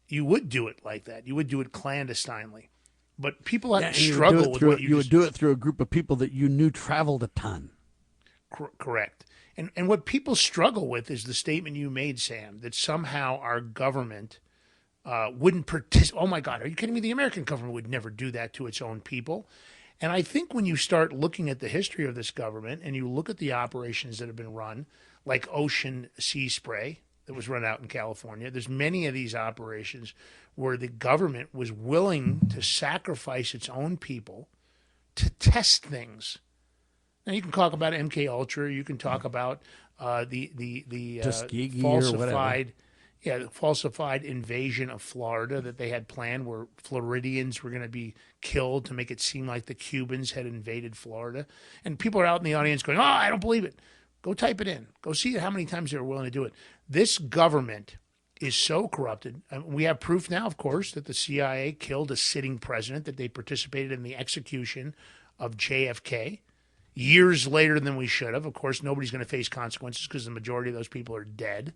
you would do it like that. You would do it clandestinely. But people struggle with what you would do it through a group of people that you knew traveled a ton. Correct. And what people struggle with is the statement you made, Sam, that somehow our government wouldn't participate. Oh, my God, are you kidding me? The American government would never do that to its own people. And I think when you start looking at the history of this government and you look at the operations that have been run, like Ocean Sea Spray that was run out in California, there's many of these operations where the government was willing to sacrifice its own people to test things. Now, you can talk about MK Ultra, you can talk about the Tuskegee falsified, Yeah, the falsified invasion of Florida that they had planned, where Floridians were going to be killed to make it seem like the Cubans had invaded Florida. And people are out in the audience going, "Oh, I don't believe it." Go type it in. Go see how many times they were willing to do it. This government is so corrupted. We have proof now, of course, that the CIA killed a sitting president, that they participated in the execution of JFK years later than we should have. Of course, nobody's going to face consequences because the majority of those people are dead.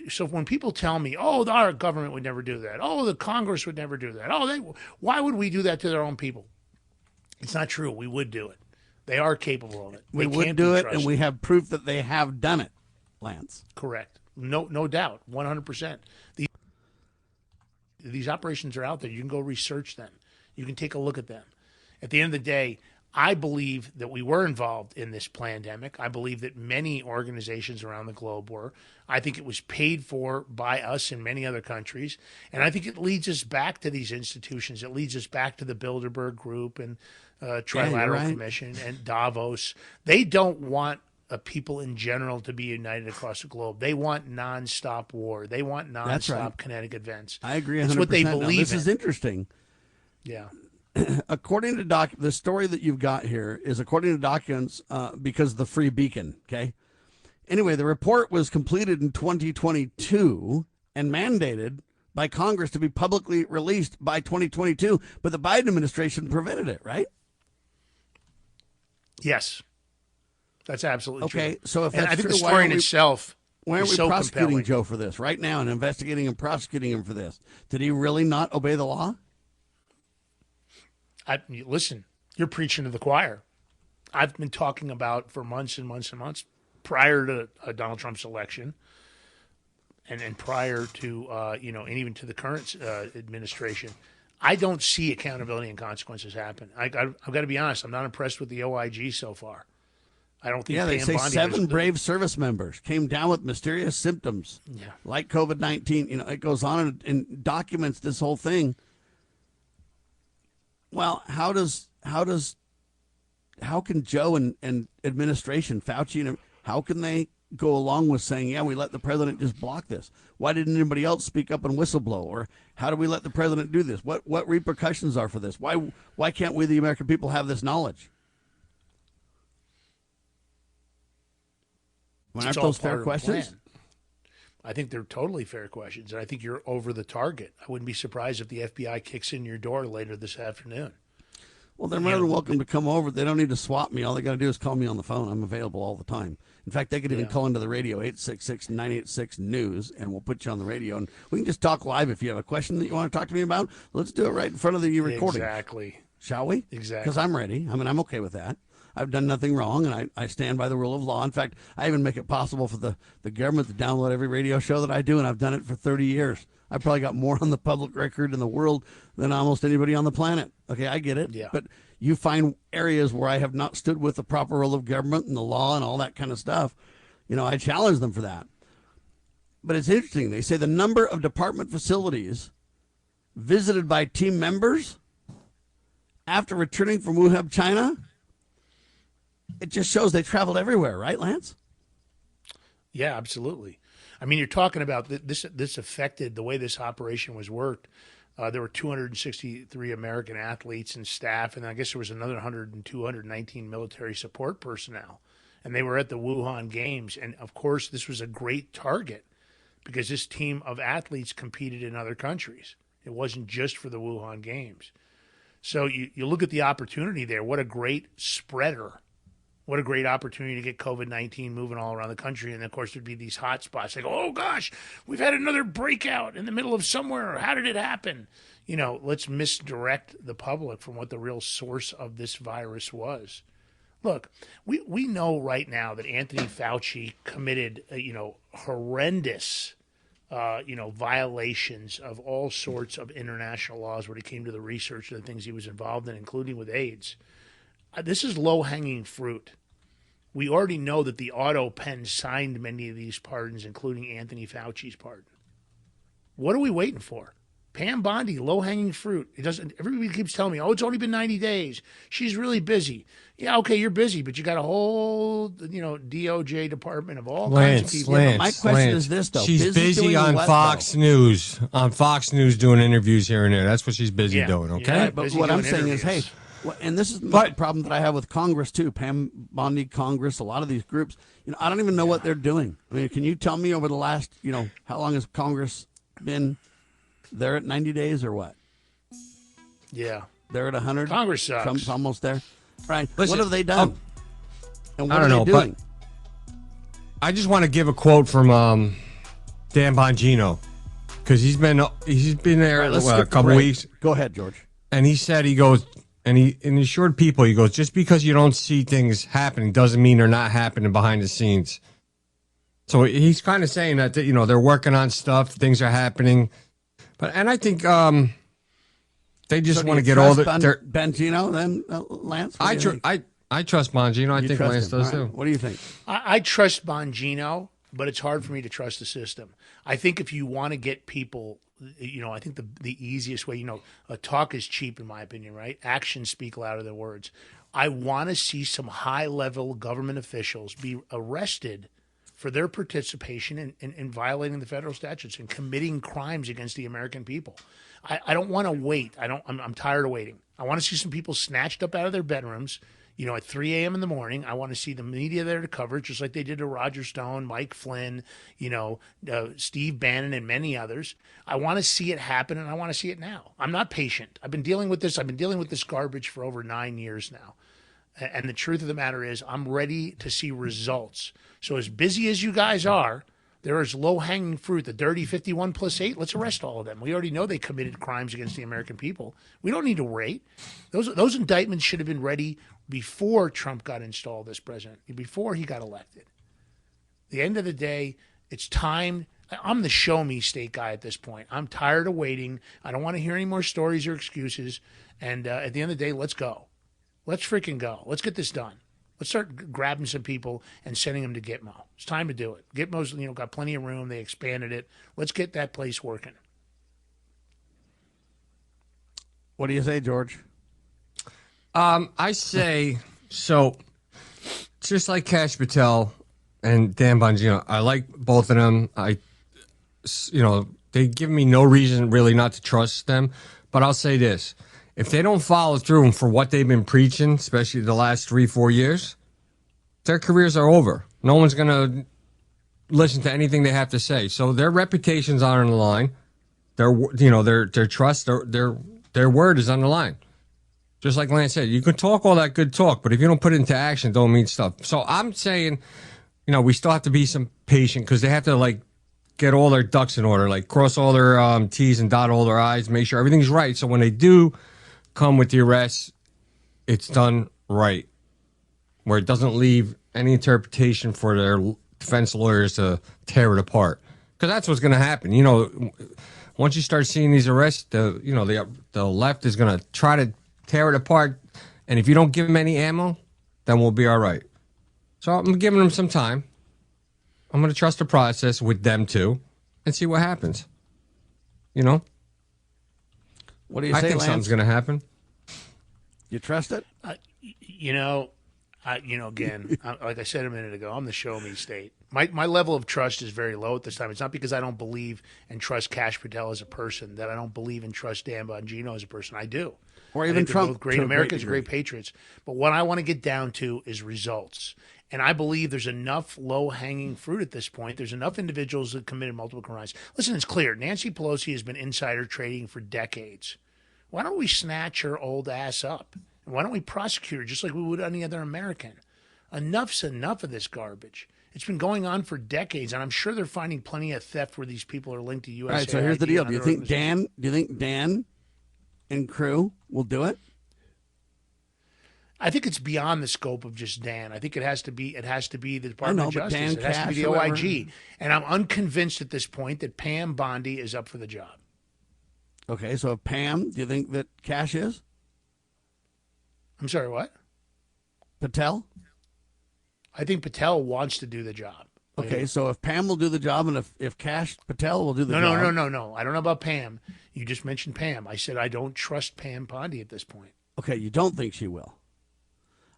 So when people tell me, "Oh, our government would never do that. Oh, the Congress would never do that. Oh, why would we do that to their own people?" It's not true. We would do it. They are capable of it. We would do it, and we have proof that they have done it, Lance. Correct. No doubt. 100%. These operations are out there. You can go research them. You can take a look at them. At the end of the day, I believe that we were involved in this pandemic. I believe that many organizations around the globe were. I think it was paid for by us in many other countries. And I think it leads us back to these institutions. It leads us back to the Bilderberg Group and Trilateral Commission and Davos. They don't want people in general to be united across the globe. They want nonstop war. They want nonstop kinetic events. I agree 100%. That's what they believe in. This is interesting. Yeah. According to the story that you've got here is according to documents because of the Free Beacon, okay? Anyway, the report was completed in 2022 and mandated by Congress to be publicly released by 2022, but the Biden administration prevented it, right? Yes. That's absolutely true. Okay, so if that's I think true, the story in itself why aren't we so prosecuting compelling. Joe for this right now and investigating and prosecuting him for this? Did he really not obey the law? Listen, you're preaching to the choir. I've been talking about for months and months and months prior to Donald Trump's election and prior to, and even to the current administration. I don't see accountability and consequences happen. I've got to be honest. I'm not impressed with the OIG so far. I don't think. Yeah, they say 7 brave service members came down with mysterious symptoms, like COVID-19. It goes on and documents this whole thing. Well, how can Joe and administration, Fauci, and how can they go along with saying, yeah, we let the president just block this? Why didn't anybody else speak up and whistleblow? Or how do we let the president do this? What repercussions are for this? Why can't we, the American people, have this knowledge? Aren't those fair questions? I think they're totally fair questions, and I think you're over the target. I wouldn't be surprised if the FBI kicks in your door later this afternoon. Well, they're more than welcome to come over. They don't need to swap me. All they got to do is call me on the phone. I'm available all the time. In fact, they could even call into the radio, 866-986-NEWS, and we'll put you on the radio. And we can just talk live. If you have a question that you want to talk to me about, let's do it right in front of the recording. Exactly. Shall we? Exactly. Because I'm ready. I'm okay with that. I've done nothing wrong, and I stand by the rule of law. In fact, I even make it possible for the government to download every radio show that I do, and I've done it for 30 years. I've probably got more on the public record in the world than almost anybody on the planet. Okay, I get it. Yeah. But you find areas where I have not stood with the proper rule of government and the law and all that kind of stuff. I challenge them for that. But it's interesting. They say the number of department facilities visited by team members after returning from Wuhan, China, it just shows they traveled everywhere, right, Lance? Yeah, absolutely. I mean, you're talking about this affected the way this operation was worked. There were 263 American athletes and staff, and I guess there was another 219 military support personnel. And they were at the Wuhan Games. And, of course, this was a great target because this team of athletes competed in other countries. It wasn't just for the Wuhan Games. So you look at the opportunity there. What a great spreader. What a great opportunity to get COVID-19 moving all around the country. And, of course, there'd be these hot spots. They go, oh, gosh, we've had another breakout in the middle of somewhere. How did it happen? Let's misdirect the public from what the real source of this virus was. Look, we know right now that Anthony Fauci committed, horrendous, violations of all sorts of international laws when it came to the research of the things he was involved in, including with AIDS. This is low-hanging fruit. We already know that the auto pen signed many of these pardons, including Anthony Fauci's pardon. What are we waiting for? Pam Bondi, low-hanging fruit. It doesn't. Everybody keeps telling me, "Oh, it's only been 90 days. She's really busy." Yeah, okay, you're busy, but you got a whole, DOJ department of all kinds of people. My question is this, though: she's busy on Fox News, doing interviews here and there. That's what she's busy doing. Okay, right, but what I'm saying is, hey, and this is the problem that I have with Congress too. Pam Bondi, Congress, a lot of these groups. I don't even know what they're doing. I mean, can you tell me over the last, how long has Congress been? They're at 90 days or what? Yeah. They're at 100? Congress sucks. Trump's almost there. Right. Listen, what have they done? And what I don't know, doing? but I just want to give a quote from Dan Bongino, because he's been there a couple weeks. Go ahead, George. And he said, he goes, and he assured people, he goes, just because you don't see things happening doesn't mean they're not happening behind the scenes. So he's kind of saying that, they're working on stuff, things are happening. And I think they just want to get all the Bongino, then Lance. I trust Bongino. I think Lance does too. What do you think? I trust Bongino, but it's hard for me to trust the system. I think if you want to get people, I think the easiest way, talk is cheap in my opinion, right? Actions speak louder than words. I want to see some high-level government officials be arrested for their participation in violating the federal statutes and committing crimes against the American people. I don't want to wait. I'm tired of waiting. I want to see some people snatched up out of their bedrooms, at 3 a.m. in the morning. I want to see the media there to cover it, just like they did to Roger Stone, Mike Flynn, Steve Bannon, and many others. I want to see it happen, and I want to see it now. I'm not patient. I've been dealing with this. I've been dealing with this garbage for over 9 years now. And the truth of the matter is, I'm ready to see results. So as busy as you guys are, there is low-hanging fruit, the dirty 51 plus 8. Let's arrest all of them. We already know they committed crimes against the American people. We don't need to wait. Those indictments should have been ready before Trump got installed as president, before he got elected. At the end of the day, it's time. I'm the show-me state guy at this point. I'm tired of waiting. I don't want to hear any more stories or excuses. And at the end of the day, let's go. Let's freaking go. Let's get this done. Let's start grabbing some people and sending them to Gitmo. It's time to do it. Gitmo's, got plenty of room. They expanded it. Let's get that place working. What do you say, George? I say, so just like Kash Patel and Dan Bongino, I like both of them. They give me no reason really not to trust them. But I'll say this. If they don't follow through for what they've been preaching, especially the last 3-4 years, their careers are over. No one's going to listen to anything they have to say. So their reputations are on the line. Their trust, their word is on the line. Just like Lance said, you can talk all that good talk, but if you don't put it into action, don't mean stuff. So I'm saying, we still have to be some patient, because they have to get all their ducks in order, cross all their T's and dot all their I's, make sure everything's right. So when they do come with the arrest, it's done right, where it doesn't leave any interpretation for their defense lawyers to tear it apart. Because that's what's going to happen. Once you start seeing these arrests, the left is going to try to tear it apart, and if you don't give them any ammo, then we'll be all right. So I'm giving them some time. I'm going to trust the process with them too, and see what happens. What do you say, I think Lance? something's going to happen. You trust it? Again, like I said a minute ago, I'm the show-me state. My level of trust is very low at this time. It's not because I don't believe and trust Kash Patel as a person, that I don't believe and trust Dan Bongino as a person. I do. Or even Trump. Both great Americans, great patriots. But what I want to get down to is results. And I believe there's enough low-hanging fruit at this point. There's enough individuals that committed multiple crimes. Listen, it's clear. Nancy Pelosi has been insider trading for decades. Why don't we snatch her old ass up? And why don't we prosecute her just like we would any other American? Enough's enough of this garbage. It's been going on for decades, and I'm sure they're finding plenty of theft where these people are linked to USA. All right, so here's the deal. Do you think Dan and crew will do it? I think it's beyond the scope of just Dan. I think it has to be the Department of Justice. Dan, it has Cash, to be the whoever. OIG. And I'm unconvinced at this point that Pam Bondi is up for the job. Okay, so Pam, do you think that Cash is? I'm sorry, what? Patel? I think Patel wants to do the job. Okay, so if Pam will do the job and if Kash Patel will do the job. No. I don't know about Pam. You just mentioned Pam. I said I don't trust Pam Bondi at this point. Okay, you don't think she will.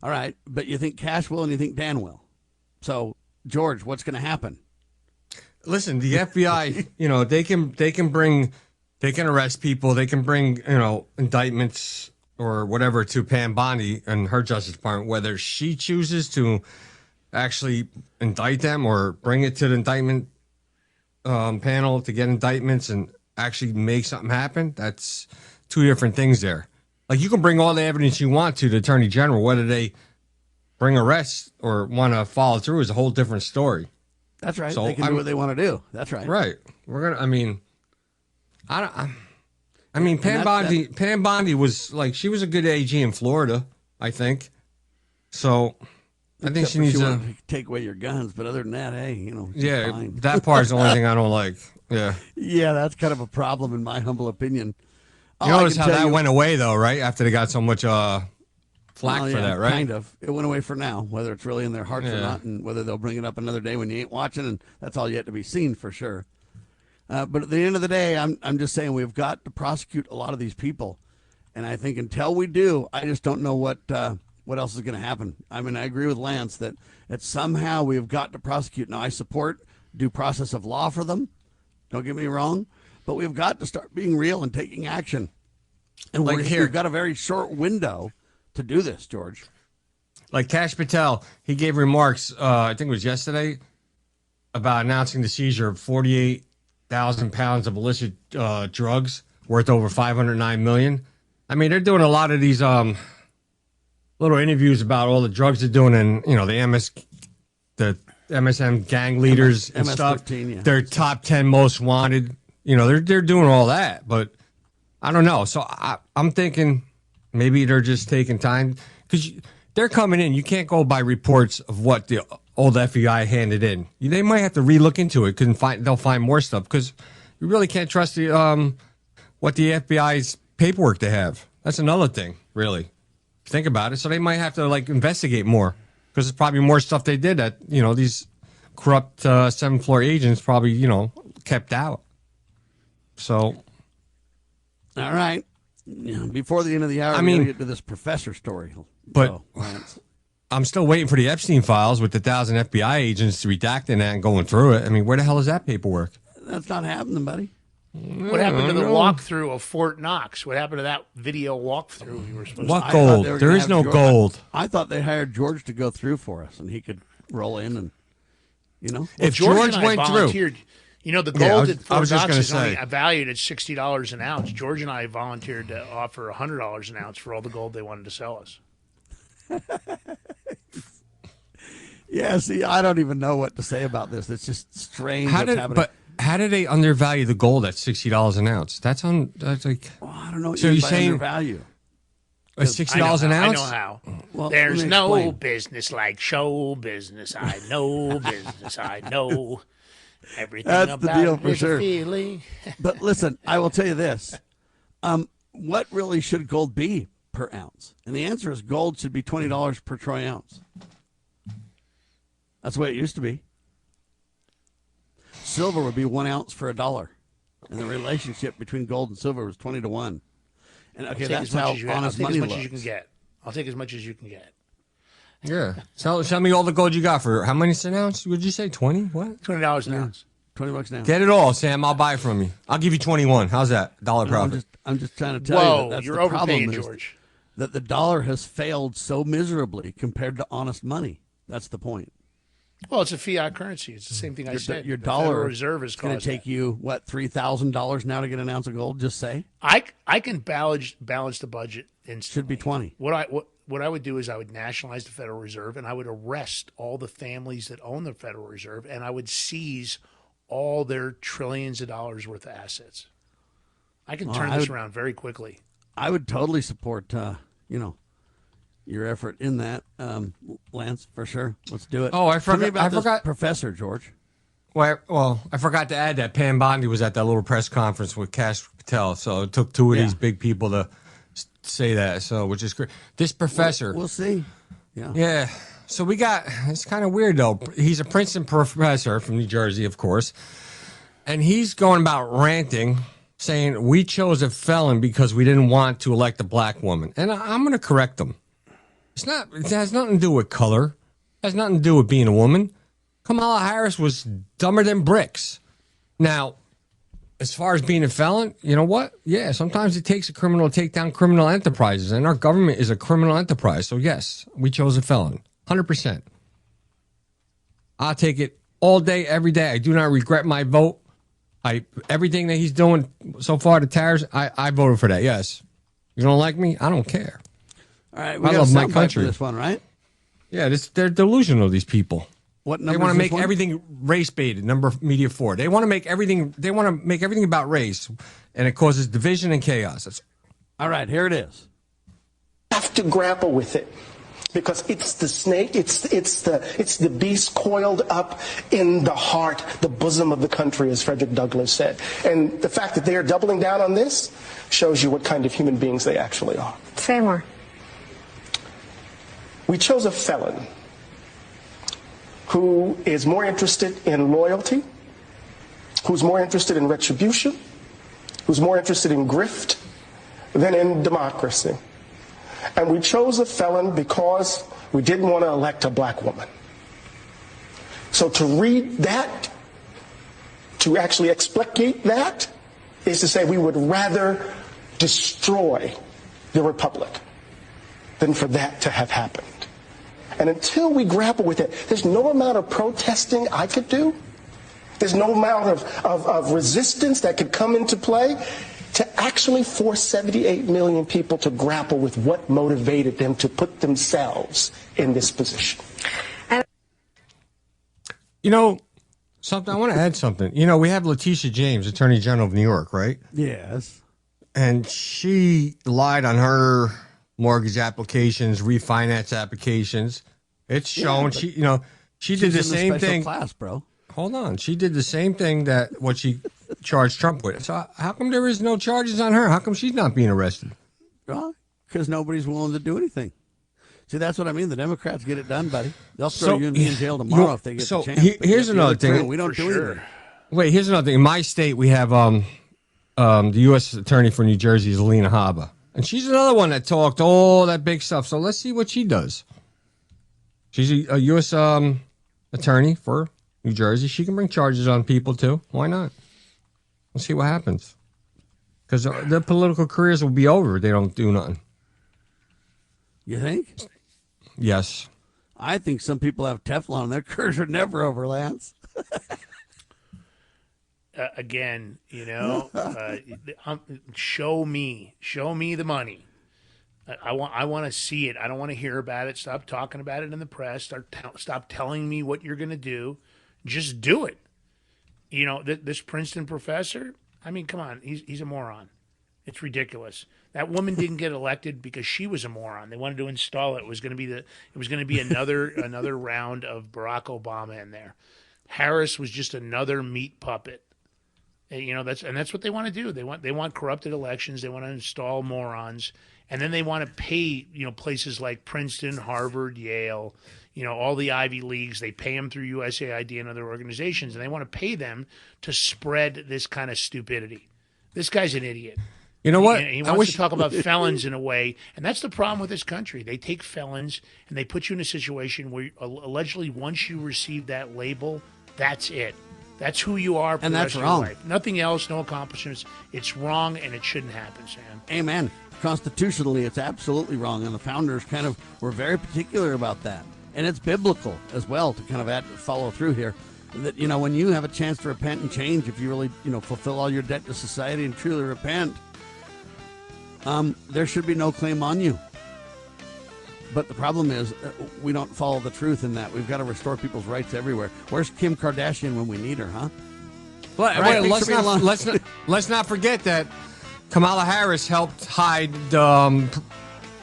All right, but you think Kash will and you think Dan will. So, George, what's going to happen? Listen, the FBI, they can arrest people. They can bring, indictments or whatever to Pam Bondi and her Justice Department, whether she chooses to actually indict them or bring it to the indictment panel to get indictments and actually make something happen. That's two different things there. Like, you can bring all the evidence you want to the Attorney General. Whether they bring arrests or want to follow through is a whole different story. That's right. So they can do what they want to do. That's right. Right. Pam Bondi was she was a good AG in Florida, I think. So I think she needs to take away your guns, but other than that, hey, yeah, fine. that part's the only thing I don't like. Yeah. Yeah, that's kind of a problem in my humble opinion. You notice how that went away though, right? After they got so much flack for that, right? Kind of. It went away for now. Whether it's really in their hearts or not, and whether they'll bring it up another day when you ain't watching, and that's all yet to be seen for sure. But at the end of the day, I'm just saying we've got to prosecute a lot of these people, and I think until we do, I just don't know what else is going to happen. I mean, I agree with Lance that somehow we've got to prosecute. Now, I support due process of law for them. Don't get me wrong, but we've got to start being real and taking action. And we've got a very short window to do this, George. Like Kash Patel, he gave remarks, I think it was yesterday, about announcing the seizure of 48,000 pounds of illicit drugs worth over $509 million. I mean, they're doing a lot of these little interviews about all the drugs they're doing, and the MSM gang leaders and stuff. Yeah. Their top 10 most wanted. They're doing all that, but I don't know. So I'm thinking maybe they're just taking time because they're coming in. You can't go by reports of what the old FBI handed in. They might have to relook into it because they'll find more stuff because you really can't trust what the FBI's paperwork they have. That's another thing, really. Think about it. So they might have to investigate more because there's probably more stuff they did that these corrupt 7th floor agents probably kept out. So, all right. Before the end of the hour, we're going to get to this professor story. But I'm still waiting for the Epstein files with the 1,000 FBI agents redacting that and going through it. I mean, where the hell is that paperwork? That's not happening, buddy. What happened to the walkthrough of Fort Knox? What happened to that video walkthrough you were supposed What gold? There is no gold. I thought they hired George to go through for us, and he could roll in and, If George went through. The gold at Fort Knox is only valued at $60 an ounce. George and I volunteered to offer $100 an ounce for all the gold they wanted to sell us. Yeah, see, I don't even know what to say about this. It's just strange what's happening. How did they undervalue the gold at $60 an ounce? That's like. Well, I don't know. So you're saying undervalue? $60 an ounce? I know how. Well, there's no business like show business. I know business. I know everything. That's about the deal for sure. Feeling. But listen, I will tell you this: what really should gold be per ounce? And the answer is gold should be $20 per troy ounce. That's the way it used to be. Silver would be 1 ounce for $1, and the relationship between gold and silver was 20 to 1. And okay, that's how honest money looks. I'll take as much as you can get. Yeah. Tell me all the gold you got for how many an ounce? Would you say 20? What? $20 an ounce. $20 an ounce. Get it all, Sam. I'll buy it from you. I'll give you 21. How's that? $1 profit. I'm just trying to tell you that you're the problem overpaying, is George. That the dollar has failed so miserably compared to honest money. That's the point. Well, it's a fiat currency. It's the same thing I said. Your the dollar Federal Reserve is going to take you, what, $3,000 now to get an ounce of gold? Just say. I can balance the budget instantly. Should be 20. What I would do is I would nationalize the Federal Reserve, and I would arrest all the families that own the Federal Reserve, and I would seize all their trillions of dollars worth of assets. I can turn this around very quickly. I would totally support, your effort in that, Lance, for sure. Let's do it. Oh, I forgot. Tell me about this professor, George. Well, I forgot to add that Pam Bondi was at that little press conference with Kash Patel, so it took two of these big people to say that, so which is great. This professor, we'll see. Yeah. So we got, it's kind of weird though. He's a Princeton professor from New Jersey, of course. And he's going about ranting, saying we chose a felon because we didn't want to elect a black woman. And I'm going to correct him. It has nothing to do with color. It has nothing to do with being a woman. Kamala Harris was dumber than bricks. Now, as far as being a felon, you know what? Yeah, sometimes it takes a criminal to take down criminal enterprises, and our government is a criminal enterprise. So, yes, we chose a felon, 100%. I'll take it all day, every day. I do not regret my vote. Everything that he's doing so far, the tariffs, I voted for that, yes. You don't like me? I don't care. All right, we I got love a my soundbite country. for this one, right? Yeah, they're delusional, these people. What They number want is to this make one? everything race baited. Number media 4. They want to make everything. They want to make everything about race, and it causes division and chaos. All right, here it is. Have to grapple with it because it's the snake. It's the beast coiled up in the heart, the bosom of the country, as Frederick Douglass said. And the fact that they are doubling down on this shows you what kind of human beings they actually are. Say more. We chose a felon who is more interested in loyalty, who's more interested in retribution, who's more interested in grift than in democracy. And we chose a felon because we didn't want to elect a black woman. So to read that, to actually explicate that, is to say we would rather destroy the republic than for that to have happened. And until we grapple with it, there's no amount of protesting I could do. There's no amount of resistance that could come into play to actually force 78 million people to grapple with what motivated them to put themselves in this position. You know, something I want to add something. You know, we have Letitia James, Attorney General of New York, right? Yes. And she lied on her mortgage applications, refinance applications. It's shown. She did the same thing. Class, bro. Hold on. She did the same thing that what she charged Trump with. So how come there is no charges on her? How come she's not being arrested? Well, because nobody's willing to do anything. See, that's what I mean. The Democrats get it done, buddy. They'll throw you in jail tomorrow if they get the chance. Here's another thing. We don't do anything. Wait, here's another thing. In my state, we have the U.S. Attorney for New Jersey is Alina Habba. And she's another one that talked all that big stuff. So let's see what she does. She's a U.S. attorney for New Jersey. She can bring charges on people, too. Why not? We'll see what happens. Because their political careers will be over if they don't do nothing. You think? Yes. I think some people have Teflon. Their careers are never over, Lance. Again, show me the money. I want to see it. I don't want to hear about it. Stop talking about it in the press. Stop telling me what you're going to do. Just do it. This Princeton professor. I mean, come on. He's a moron. It's ridiculous. That woman didn't get elected because she was a moron. They wanted to install it. It was going to be another round of Barack Obama in there. Harris was just another meat puppet. And that's what they want to do. They want corrupted elections. They want to install morons, and then they want to pay places like Princeton, Harvard, Yale, all the Ivy Leagues. They pay them through USAID and other organizations, and they want to pay them to spread this kind of stupidity. This guy's an idiot. You know what? He wants to talk about felons in a way, and that's the problem with this country. They take felons and they put you in a situation where allegedly once you receive that label, that's it. That's who you are for the rest of your life. Nothing else, no accomplishments. It's wrong, and it shouldn't happen, Sam. Amen. Constitutionally, it's absolutely wrong, and the founders were very particular about that. And it's biblical as well to kind of follow through here. That, when you have a chance to repent and change, if you really, fulfill all your debt to society and truly repent, there should be no claim on you. But the problem is we don't follow the truth in that. We've got to restore people's rights everywhere. Where's Kim Kardashian when we need her, huh? Let's not forget that Kamala Harris helped hide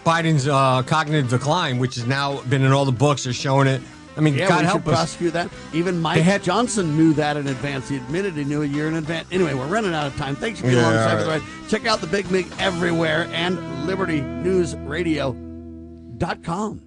Biden's cognitive decline, which has now been in all the books. They're showing it. I mean, God help us. Prosecute that. Even Mike Johnson knew that in advance. He admitted he knew a year in advance. Anyway, we're running out of time. Thanks for being alongside with the ride. Check out the Big Mig everywhere and LibertyNewsRadio.com.